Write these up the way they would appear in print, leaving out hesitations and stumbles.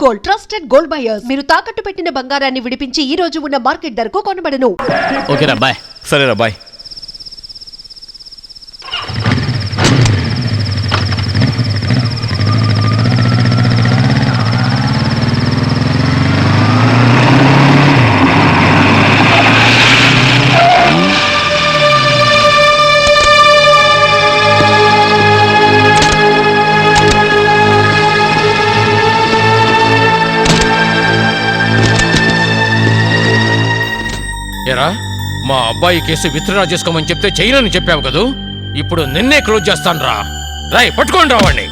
Gold, trusted gold buyers. మీరు తాకట్టు పెట్టిన బంగారాన్ని విడిపించి ఈ రోజు ఉన్న మార్కెట్ ధరకు కొనబడను. ఓకేరా బాయ్. సరేరా బాయ్. ఏరా, మా అబ్బాయి కేసు విత్డ్రా చేసుకోమని చెప్తే చేయనని చెప్పావు కదూ, ఇప్పుడు నిన్నే క్లోజ్ చేస్తాను రా. రాయ్, పట్టుకోండి రావండి.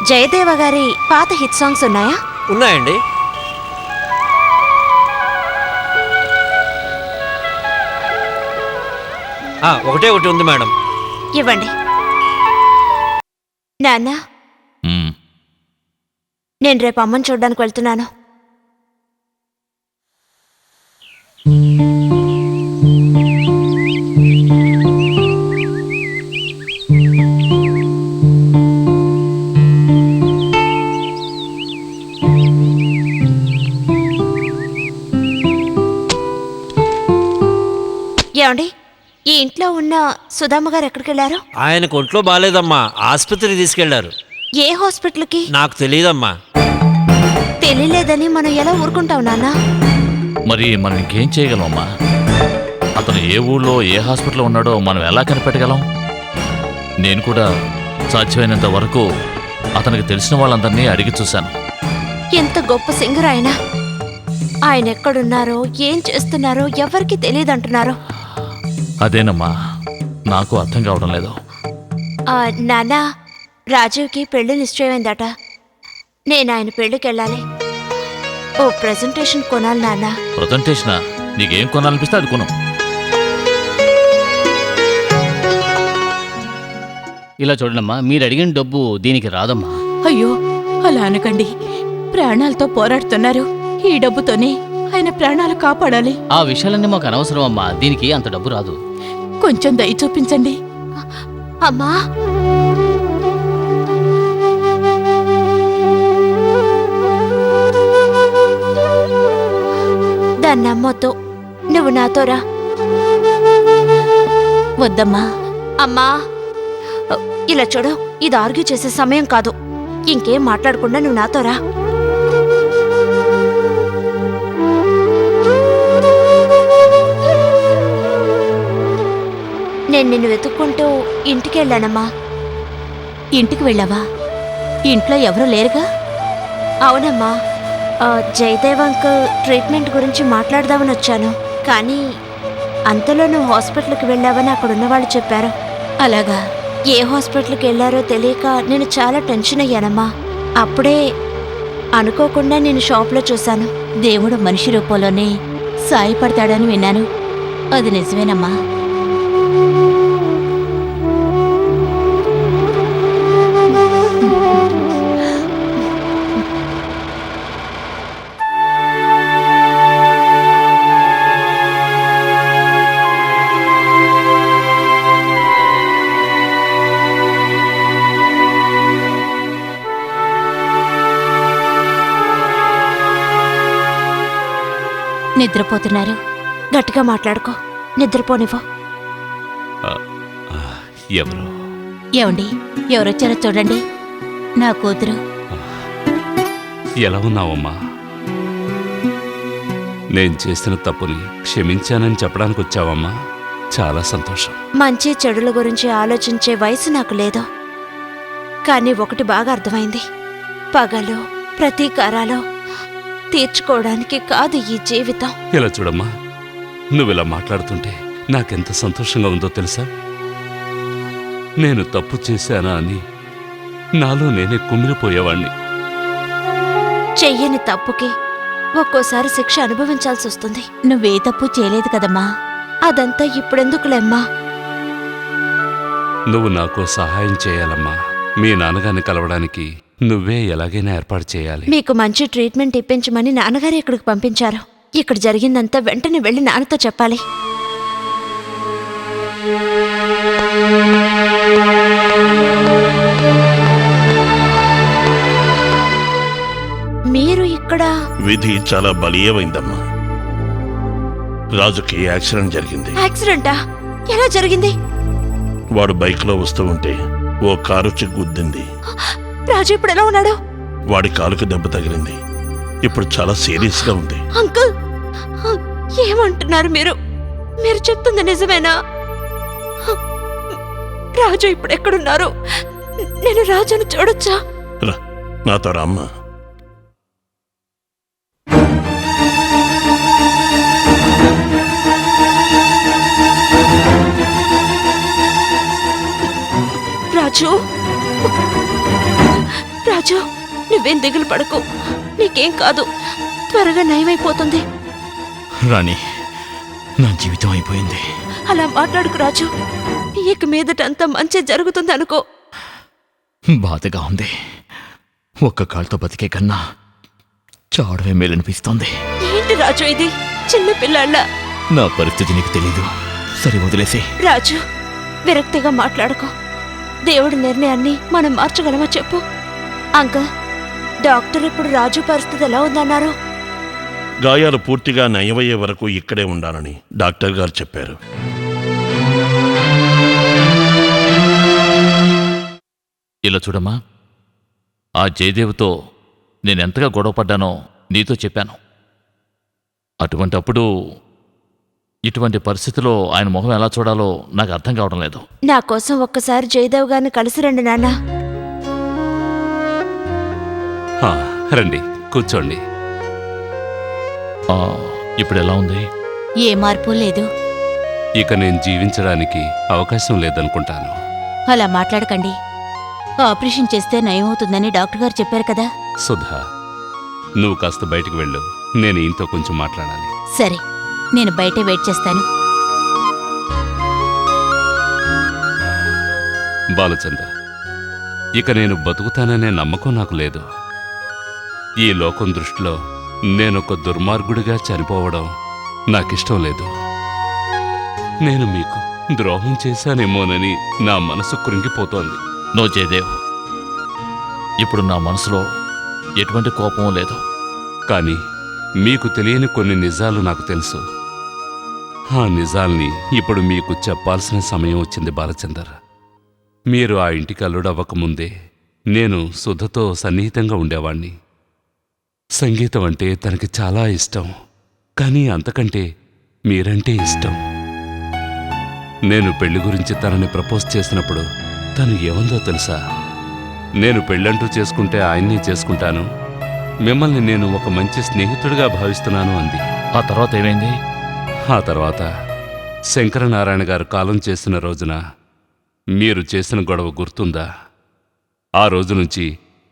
జయదేవ గారి పాత హిట్ సాంగ్స్ ఉన్నాయా? ఉన్నాయండి. ఒకటే ఒకటి ఉంది మేడం. ఇవ్వండి. నాన్న, నేను రేపు అమ్మని చూడ్డానికి వెళ్తున్నాను. ఏమండి, ఈ ఇంట్లో ఉన్న సుధామ్మ గారు ఎక్కడికి వెళ్ళారు? ఆయనకు ఒంట్లో బాలేదమ్మా, ఆసుపత్రికి తీసుకెళ్లారు. ఏ హాస్పిటల్కి? నాకు తెలియదమ్మా. తెలియలేదని మనం ఎలా ఊరుకుంటాం నాన్న? మరి మనం ఇంకేం చేయగలమమ్మా? అతను ఏ ఊళ్ళో ఏ హాస్పిటల్లో ఉన్నాడో మనం ఎలా కనిపెట్టగలం? నేను కూడా సాధ్యమైనంత వరకు అతనికి తెలిసిన వాళ్ళందరినీ అడిగి చూశాను. ఎంత గొప్ప సింగర్ ఆయన ఎక్కడున్నారో ఏం చేస్తున్నారో ఎవరికి తెలియదంటున్నారు. అదేనమ్మా నాకు అర్థం కావడం లేదు. నాన్న, రాజీవ్కి పెళ్లి నిశ్చయమైందట. నేను ఆయన పెళ్లికి వెళ్ళాలి. ఓ ప్రెజెంటేషన్ కొనాలి నాన్న. ప్రెజెంటేషనా? నీకేం కొనాలనిపిస్తే అది కొను. ఇలా చూడమ్మా, మీరు అడిగిన డబ్బు దీనికి రాదమ్మా. అయ్యో, అలా అనకండి. ప్రాణాలతో పోరాడుతున్నారు. ఈ డబ్బుతోనే ఆయన ప్రాణాలు కాపాడాలి. ఆ విషయాలన్నీ మాకు అనవసరం అమ్మా. దీనికి అంత డబ్బు రాదు. కొంచెం దయ చూపించండి. అమ్మా, దాన్ని నమ్మొద్దు. నువ్వు నాతో రా. వద్దమ్మా. అమ్మా, ఇలా చూడు, ఇది ఆర్గ్యూ చేసే సమయం కాదు. ఇంకేం మాట్లాడకుండా నువ్వు నాతో రా. నేను నిన్ను వెతుక్కుంటూ ఇంటికి వెళ్ళానమ్మా. ఇంటికి వెళ్ళావా? ఇంట్లో ఎవరూ లేరుగా? అవునమ్మా, జయదేవ్ అంకుల్ ట్రీట్మెంట్ గురించి మాట్లాడదామని వచ్చాను. కానీ అంతలో నువ్వు హాస్పిటల్కి వెళ్ళావని అక్కడున్న వాళ్ళు చెప్పారు. అలాగా? ఏ హాస్పిటల్కి వెళ్ళారో తెలియక నేను చాలా టెన్షన్ అయ్యానమ్మా. అప్పుడే అనుకోకుండా నేను షాప్లో చూశాను. దేవుడు మనిషి రూపంలోనే సాయపడతాడని విన్నాను. అది నిజమేనమ్మా. నిద్రపోతున్నారు. గట్టిగా మాట్లాడుకో, నిద్రపోనివ్వు. ఎవరు? ఏమండి, ఎవరొచ్చారో చూడండి. నా కూతురు. ఎలా ఉన్నావమ్మా? నేను చేసిన తప్పుని క్షమించానని చెప్పడానికి వచ్చావమ్మా. చాలా సంతోషం. మంచి చెడుల గురించి ఆలోచించే వయసు నాకు లేదు. కానీ ఒకటి బాగా అర్థమైంది. పగలు ప్రతీకారాలు తీర్చుకోవడానికి కాదు ఈ జీవితం. ఇలా చూడమ్మా, నువ్విలా మాట్లాడుతుంటే నాకెంత సంతోషంగా ఉందో తెలుసా? నేను తప్పు చేశానా అని నాలో నేనే కుమిలిపోయేవాణ్ణి. చెయ్యని తప్పుకి ఒక్కోసారి శిక్ష అనుభవించాల్సి వస్తుంది. నువ్వే తప్పు చేయలేదు కదమ్మా. అదంతా ఇప్పుడెందుకులేమ్మా. నువ్వు నాకు సహాయం చేయాలమ్మా. మీ నాన్నగారిని కలవడానికి నువ్వే ఎలాగైనా ఏర్పాటు చేయాలి. మీకు మంచి ట్రీట్మెంట్ ఇప్పించమని నాన్నగారు ఇక్కడికి పంపించారు. ఇక్కడ జరిగిందంతా వెంటనే వెళ్ళి నాన్నతో చెప్పాలి. మీరు ఇక్కడ? విధి చాలా బలీయమైందమ్మా. రాజుకి యాక్సిడెంట్ జరిగింది. యాక్సిడెంటా? ఎలా జరిగింది? వాడు బైక్లో వస్తూ ఉంటే ఓ కారు వచ్చి గుద్దింది. రాజు ఇప్పుడు ఎలా ఉన్నాడు? వాడి కాలుకి దెబ్బ తగిలింది. ఇప్పుడు చాలా సీరియస్గా ఉంది. అంకుల్, ఏమంటున్నారు మీరు? మీరు చెప్తుంది నిజమేనా? రాజు ఇప్పుడు ఎక్కడున్నారు? నేను రాజును చూడొచ్చా? రా, నాతో రామ్మా. రాజు, రాజు, నువ్వేం దిగులు పడకు. నీకేం కాదు, త్వరగా నయమైపోతుంది. రాణి, నా జీవితం అయిపోయింది. అలా మాట్లాడుకు రాజు. ఇక మీదటంతా మంచి జరుగుతుంది అనుకో. బాధగా ఉంది. ఒక్క కాళ్ళతో బతికే కన్నా చావడమే మేలనిపిస్తోంది. ఏంటి రాజు ఇది? చిన్న పిల్లాళ్ళ. నా పరిస్థితి నీకు తెలీదు. సరే, వదిలేసి. రాజు, విరక్తిగా మాట్లాడుకో. దేవుడి నిర్ణయాన్ని మనం మార్చగలమా చెప్పు. అంకుల్, డాక్టర్ ఇప్పుడు రాజు పరిస్థితి ఎలా ఉందన్నారు? గాయాలు పూర్తిగా నయమయ్యే వరకు ఇక్కడే ఉండాలని డాక్టర్ గారు చెప్పారు. ఇలా చూడమ్మా, ఆ జయదేవ్తో నేనెంతగా గొడవపడ్డానో నీతో చెప్పాను. అటువంటప్పుడు ఇటువంటి పరిస్థితిలో ఆయన మొహం ఎలా చూడాలో నాకు అర్థం కావడం లేదు. నా కోసం ఒక్కసారి జయదేవ్ గారిని కలిసి రండి నాన్న. రండి, కూర్చోండి. ఇప్పుడు ఎలా ఉంది? ఏ మార్పు లేదు. ఇక నేను జీవించడానికి అవకాశం లేదనుకుంటాను. అలా మాట్లాడకండి. ఆపరేషన్ చేస్తే నయమవుతుందని డాక్టర్ గారు చెప్పారు కదా. సుధా, నువ్వు కాస్త బయటికి వెళ్ళు. నేను ఈయనతో కొంచెం మాట్లాడాలి. సరే, నేను బయటే వెయిట్ చేస్తాను. బాలచంద్ర, ఇక నేను బతుకుతాననే నమ్మకం నాకు లేదు. ఈ లోకం దృష్టిలో నేనొక దుర్మార్గుడిగా చనిపోవడం నాకిష్టం లేదు. నేను మీకు ద్రోహం చేశానేమోనని నా మనసు కృంగిపోతోంది. నో జయదేవ్, ఇప్పుడు నా మనసులో ఎటువంటి కోపం లేదు. కానీ మీకు తెలియని కొన్ని నిజాలు నాకు తెలుసు. ఆ నిజాల్ని ఇప్పుడు మీకు చెప్పాల్సిన సమయం వచ్చింది బాలచందర్. మీరు ఆ ఇంటికి అల్లుడవ్వకముందే నేను సుధతో సన్నిహితంగా ఉండేవాణ్ణి. సంగీతం అంటే తనకి చాలా ఇష్టం. కానీ అంతకంటే మీరంటే ఇష్టం. నేను పెళ్లి గురించి తనని ప్రపోజ్ చేసినప్పుడు తను ఏమందో తెలుసా? నేను పెళ్ళంటూ చేసుకుంటే ఆయన్ని చేసుకుంటాను, మిమ్మల్ని నేను ఒక మంచి స్నేహితుడిగా భావిస్తున్నాను అంది. ఆ తర్వాత ఏమైంది? ఆ తర్వాత శంకరనారాయణ గారు కాలం చేసిన రోజున మీరు చేసిన గొడవ గుర్తుందా? ఆ రోజు నుంచి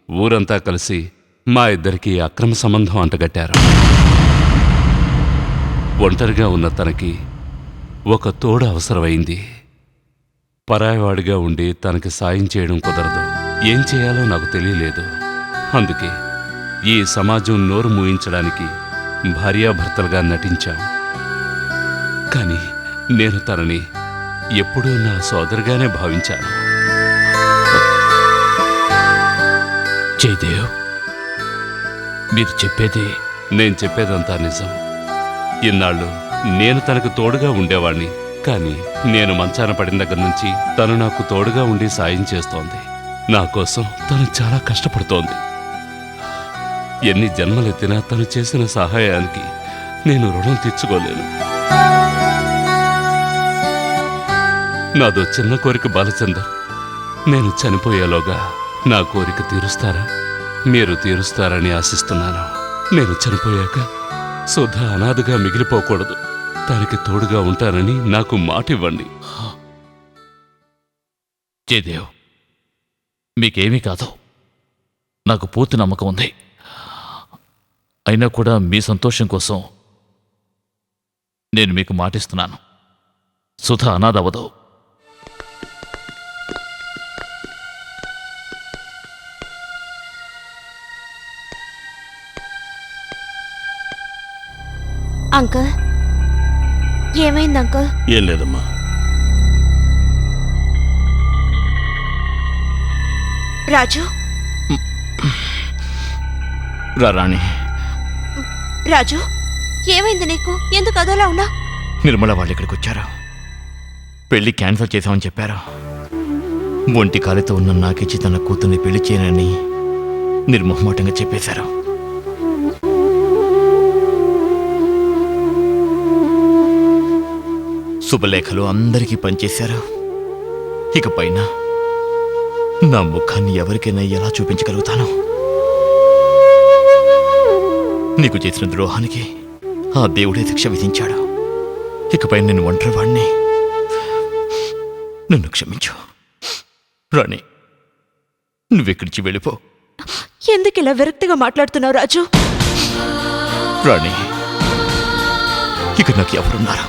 ఊరంతా కలిసి మా ఇద్దరికీ అక్రమ సంబంధం అంటగట్టారు. ఒంటరిగా ఉన్న తనకి ఒక తోడు అవసరమైంది. పరాయవాడిగా ఉండి తనకి సాయం చేయడం కుదరదు. ఏం చేయాలో నాకు తెలియలేదు. అందుకే ఈ సమాజం నోరు మూయించడానికి భార్యాభర్తలుగా నటించాం. కానీ నేను తనని ఎప్పుడూ నా సోదరుగానే భావించాను. జయదేవ్, మీరు చెప్పేది? నేను చెప్పేదంతా నిజం. ఇన్నాళ్ళు నేను తనకు తోడుగా ఉండేవాణ్ణి, కానీ నేను మంచాన పడిన దగ్గర నుంచి తను నాకు తోడుగా ఉండి సాయం చేస్తోంది. నా కోసం తను చాలా కష్టపడుతోంది. ఎన్ని జన్మలెత్తినా తను చేసిన సహాయానికి నేను రుణం తీర్చుకోలేను. నాదో చిన్న కోరిక బాలచందర్. నేను చనిపోయేలోగా నా కోరిక తీరుస్తారా? మీరు తీరుస్తారని ఆశిస్తున్నాను. నేను చనిపోయాక సుధ అనాథగా మిగిలిపోకూడదు. తనకి తోడుగా ఉంటానని నాకు మాటివ్వండి. జయదేవ్, మీకేమీ కాదు, నాకు పూర్తి నమ్మకం ఉంది. అయినా కూడా మీ సంతోషం కోసం నేను మీకు మాటిస్తున్నాను, సుధ అనాథ అవ్వదు. అంకుల్, ఏమైంది అంకుల్? ఏం లేదమ్మా. రాజు, రాణి, రాజు, ఏమైంది నీకు? ఎందుకు అదోలా ఉన్నా? నిర్మల వాళ్ళు ఇక్కడికి వచ్చారు. పెళ్లి క్యాన్సిల్ చేశామని చెప్పారు. ఒంటి కాలితో ఉన్న నాకిచ్చి తన కూతుర్ని పెళ్లి చేయనని నిర్మోహమాటంగా చెప్పేశారు. శుభలేఖలు అందరికీ పనిచేశారు. ఇక పైన నా ముఖాన్ని ఎవరికైనా ఎలా చూపించగలుగుతాను? నీకు చేసిన ద్రోహానికి ఆ దేవుడే శిక్ష విధించాడు. ఇకపై నేను ఒంటరివాణ్ణి. నన్ను క్షమించు రాణి. నువ్వెక్కడిచి వెళ్ళిపో. ఎందుకు ఇలా విరక్తిగా మాట్లాడుతున్నావు రాజు? రాణి, ఇక నాకు ఎవరున్నారు?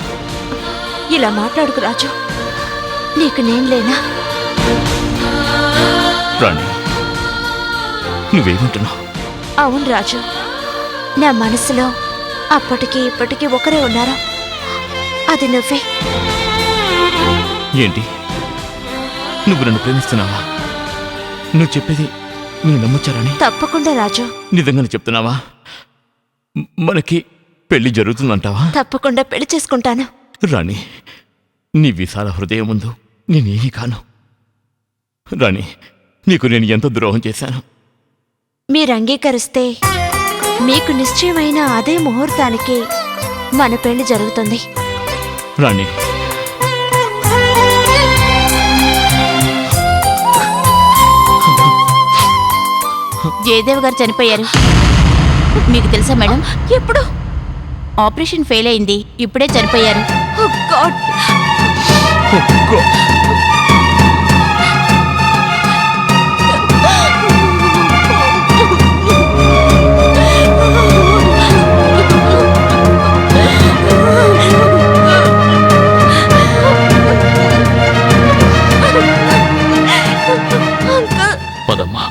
ఇలా మాట్లాడుకు రాజు. నీకు నేను లేనా? రాణి, నువ్వేమంటున్నావు? అవును రాజు, నా మనసులో అప్పటికి ఇప్పటికీ ఒకరే ఉన్నారు. అది నువ్వే. ఏంటి, నువ్వు నన్ను ప్రేమిస్తున్నావా? నువ్వు చెప్పేది నేను నమ్మొచ్చారని? తప్పకుండా రాజు. నిజంగానే చెప్తున్నావా? మనకి పెళ్లి జరుగుతుందంటావా? తప్పకుండా పెళ్లి చేసుకుంటాను. రాణి, నీ విశాల హృదయం ముందు నేనేమీ కాను. రాణి, నీకు నేను ఎంత ద్రోహం చేశాను. మీరు అంగీకరిస్తే మీకు నిశ్చయమైన అదే ముహూర్తానికి మన పెళ్లి జరుగుతుంది. రాణి, జయదేవ్ గారు చనిపోయారు. మీకు తెలుసా మేడం? ఎప్పుడు? ఆపరేషన్ ఫెయిల్ అయింది, ఇప్పుడే చనిపోయారు. Oh God! పదమ్మా.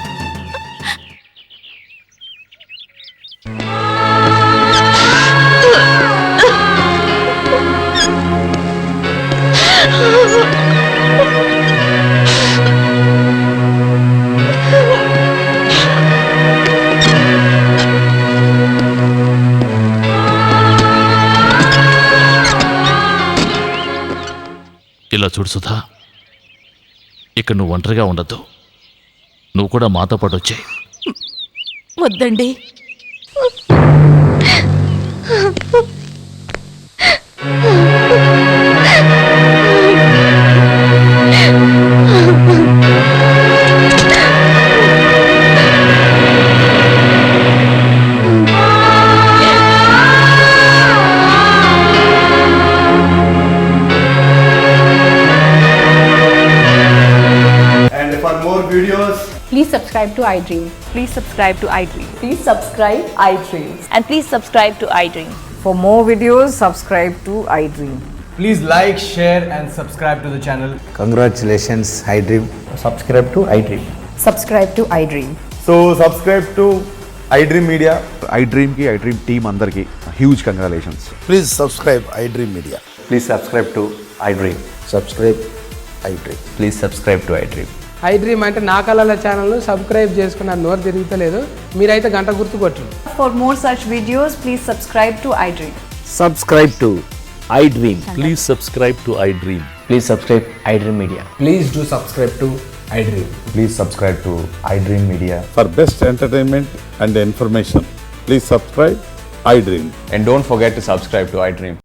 ఇలా చూడు సుధా, ఇక్కడ నువ్వు ఒంటరిగా ఉండద్దు. నువ్వు కూడా మాతో పాటు వచ్చాయి. వద్దండి. Please subscribe to iDream. Please subscribe to iDream. Please subscribe iDream. And please subscribe to iDream. For more videos, subscribe to iDream. Please like, share and subscribe to the channel. Congratulations iDream. Subscribe to iDream. Subscribe to iDream. So subscribe to iDream Media. iDream కి iDream team అందరికి huge congratulations. Please subscribe iDream Media. Please subscribe to iDream. Subscribe iDream. Please subscribe to iDream. iDream అంటే నా కళల channel subscribe చేసుకున్న నోరు తిరుగుతలేదు. మీరైతే గంట గుర్తు కొట్టండి. For more such videos, please subscribe to iDream. Subscribe to iDream. Please subscribe to iDream. Please subscribe iDream media. Please do subscribe to iDream. Please subscribe to iDream media. For best entertainment and information, please subscribe iDream. And don't forget to subscribe to iDream.